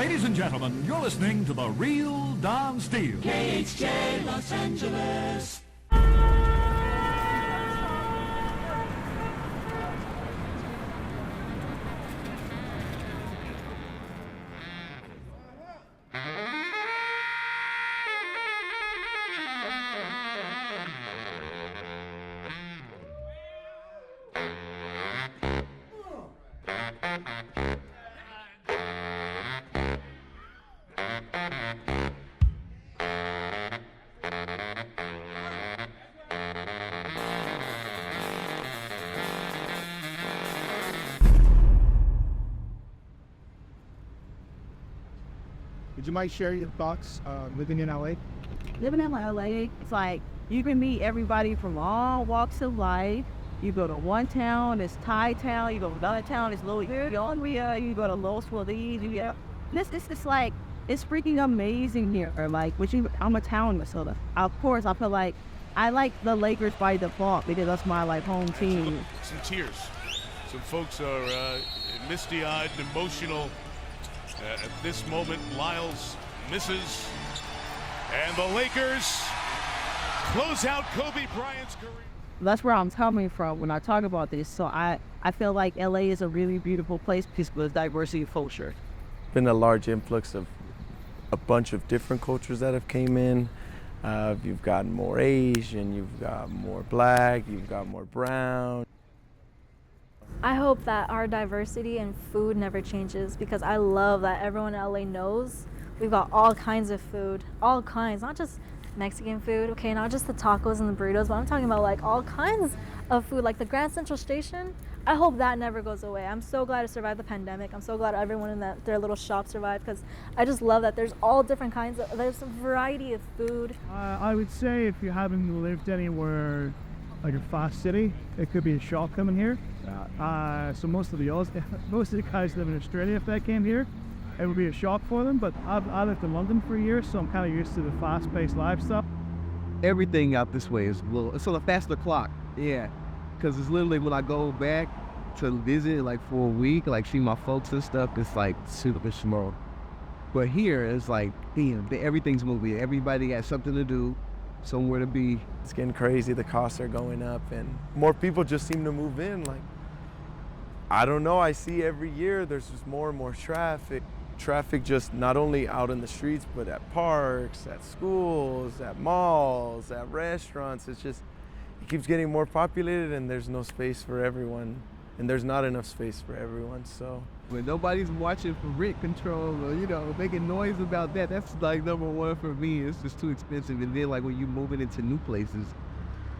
Ladies and gentlemen, you're listening to The Real Don Steele. KHJ Los Angeles. Would you mind sharing your thoughts living in LA? Living in LA, it's like you can meet everybody from all walks of life. You go to one town, it's Thai town. You go to another town, it's Louisiana. You go to Los Feliz. It's like, it's freaking amazing here. I'm a town, Minnesota. Of course, I feel like I like the Lakers by default because that's my home team. Some tears. Some folks are misty-eyed and emotional. At this moment, Lyles misses, and the Lakers close out Kobe Bryant's career. That's where I'm coming from when I talk about this. So I feel like LA is a really beautiful place because of the diversity of culture. Been a large influx of a bunch of different cultures that have came in. You've got more Asian, you've got more black, you've got more brown. I hope that our diversity in food never changes because I love that everyone in LA knows we've got all kinds of food, all kinds, not just Mexican food, okay, not just the tacos and the burritos, but I'm talking about like all kinds of food, like the Grand Central Station. I hope that never goes away. I'm so glad it survived the pandemic. I'm so glad everyone in their little shop survived because I just love that there's all different kinds of, there's a variety of food. I would say if you haven't lived anywhere like a fast city, it could be a shock coming here. So most of the guys live in Australia. If they came here, it would be a shock for them. But I lived in London for years, so I'm kind of used to the fast-paced lifestyle. Everything out this way is it's on a faster clock. Yeah, because it's literally when I go back to visit, like for a week, like see my folks and stuff, it's like super small. But here, it's like, damn, everything's moving. Everybody has something to do, somewhere to be. It's getting crazy. The costs are going up, and more people just seem to move in. Like, I don't know. I see every year there's just more and more traffic. Traffic just not only out in the streets, but at parks, at schools, at malls, at restaurants. It's just, it keeps getting more populated, and there's no space for everyone. And there's not enough space for everyone, so. When nobody's watching for rent control or, making noise about that, that's like number one for me. It's just too expensive. And then like when you're moving into new places,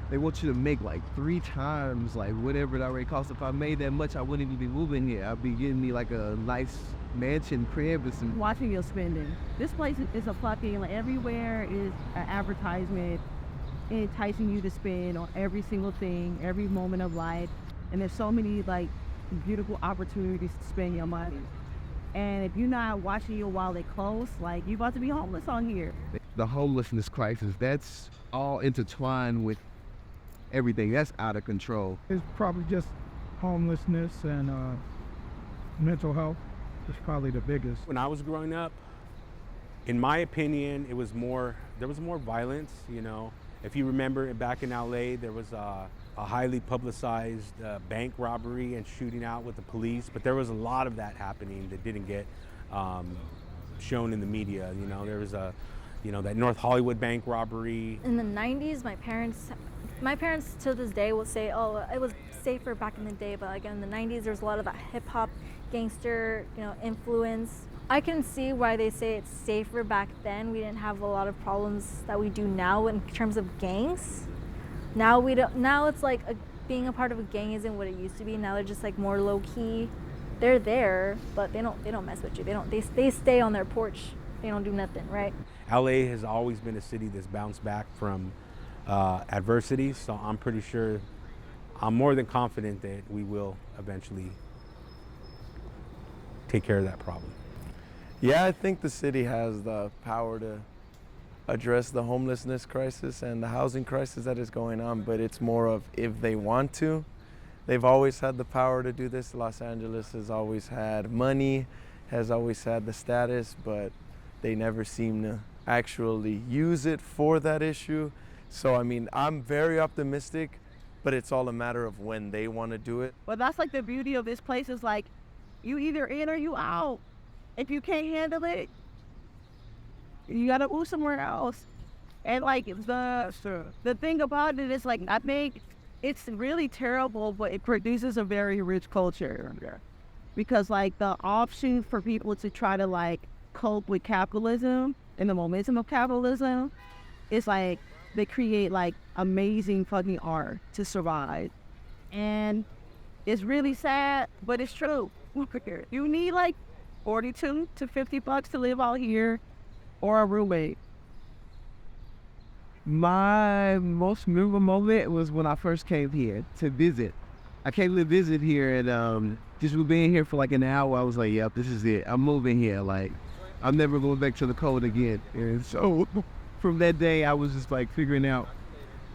they want you to make like 3 times like whatever it already costs. If I made that much, I wouldn't even be moving here. I'd be getting me like a nice mansion crib or some. Watching your spending. This place is a fucking, like everywhere is an advertisement enticing you to spend on every single thing, every moment of life. And there's so many like beautiful opportunities to spend your money. And if you're not watching your wallet close, like you're about to be homeless on here. The homelessness crisis, that's all intertwined with everything. That's out of control. It's probably just homelessness and mental health is probably the biggest. When I was growing up, in my opinion, there was more violence, If you remember back in LA, there was a highly publicized bank robbery and shooting out with the police, but there was a lot of that happening that didn't get shown in the media. There was that North Hollywood bank robbery. In the 90s, my parents to this day will say, oh, it was safer back in the day, but like in the 90s, there's a lot of that hip hop gangster, influence. I can see why they say it's safer back then. We didn't have a lot of problems that we do now in terms of gangs. Now it's like being a part of a gang isn't what it used to be. Now they're just like more low key. They're there, but they don't mess with you. They stay on their porch. They don't do nothing, right? LA has always been a city that's bounced back from adversity, so I'm more than confident that we will eventually take care of that problem. Yeah, I think the city has the power to address the homelessness crisis and the housing crisis that is going on, but it's more of if they want to. They've always had the power to do this. Los Angeles has always had money has always had the status, but they never seem to actually use it for that issue. So, I mean, I'm very optimistic, but it's all a matter of when they want to do it. Well, that's like the beauty of this place is like, you either in or you out. If you can't handle it, you gotta move somewhere else. And like the thing about it is like, I think it's really terrible, but it produces a very rich culture. Because like the option for people to try to like cope with capitalism and the momentum of capitalism is like, they create like amazing fucking art to survive. And it's really sad, but it's true. You need like 42 to 50 bucks to live out here or a roommate. My most memorable moment was when I first came here to visit. I came to visit here, and just being here for like an hour, I was like, yep, this is it. I'm moving here. Like, I'm never going back to the cold again. And so from that day, I was just like figuring out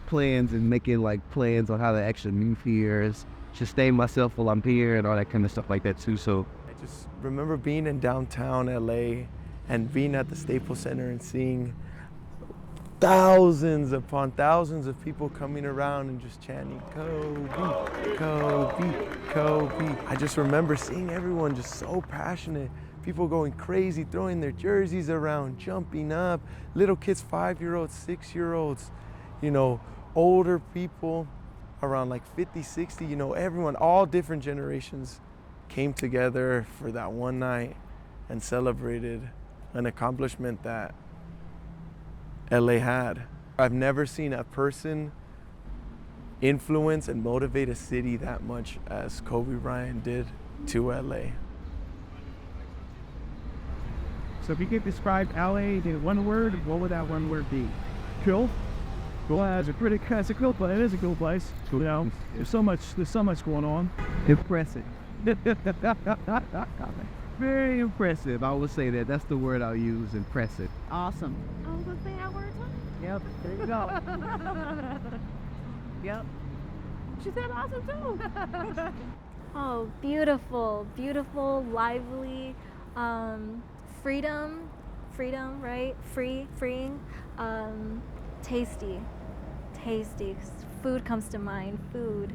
plans and making like plans on how to actually move here, sustain myself while I'm here and all that kind of stuff like that too. So I just remember being in downtown LA and being at the Staples Center and seeing thousands upon thousands of people coming around and just chanting, Kobe, Kobe, Kobe. I just remember seeing everyone just so passionate, people going crazy, throwing their jerseys around, jumping up, little kids, 5-year-olds, 6-year-olds, you know, older people around like 50, 60, you know, everyone, all different generations came together for that one night and celebrated an accomplishment that LA had. I've never seen a person influence and motivate a city that much as Kobe Bryant did to LA. So if you could describe LA in one word, what would that one word be? Cool? Well, it's a cool place. It is a cool place. You know, there's so much going on. impressive. Very impressive. I would say that. That's the word I'll use, impressive. Awesome. I was gonna say that word too. Yep, there you go. Yep. She said awesome too. Oh, beautiful, beautiful, lively, freedom, right? Freeing, tasty. Food comes to mind, food,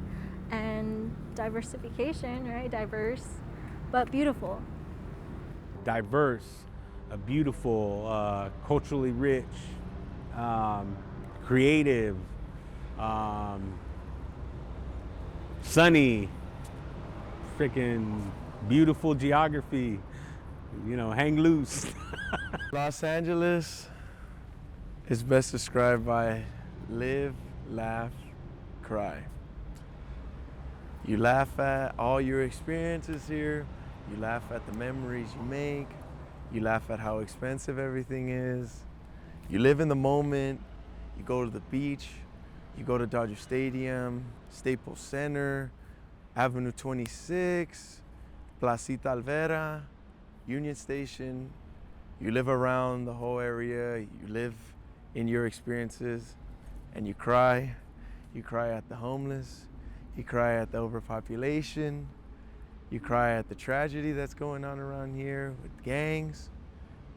and diversification, right? Diverse, but beautiful. Diverse, beautiful, culturally rich, creative, sunny, freaking beautiful geography, you know, hang loose. Los Angeles is best described by live, laugh, cry. You laugh at all your experiences here. You laugh at the memories you make. You laugh at how expensive everything is. You live in the moment. You go to the beach. You go to Dodger Stadium, Staples Center, Avenue 26, Placita Alvera, Union Station. You live around the whole area. You live in your experiences, and you cry. You cry at the homeless. You cry at the overpopulation. You cry at the tragedy that's going on around here with gangs.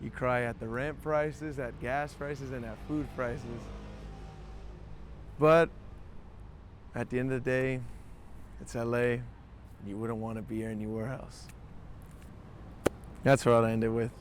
You cry at the rent prices, at gas prices, and at food prices. But at the end of the day, it's LA, and you wouldn't want to be anywhere else. That's what I'll end it with.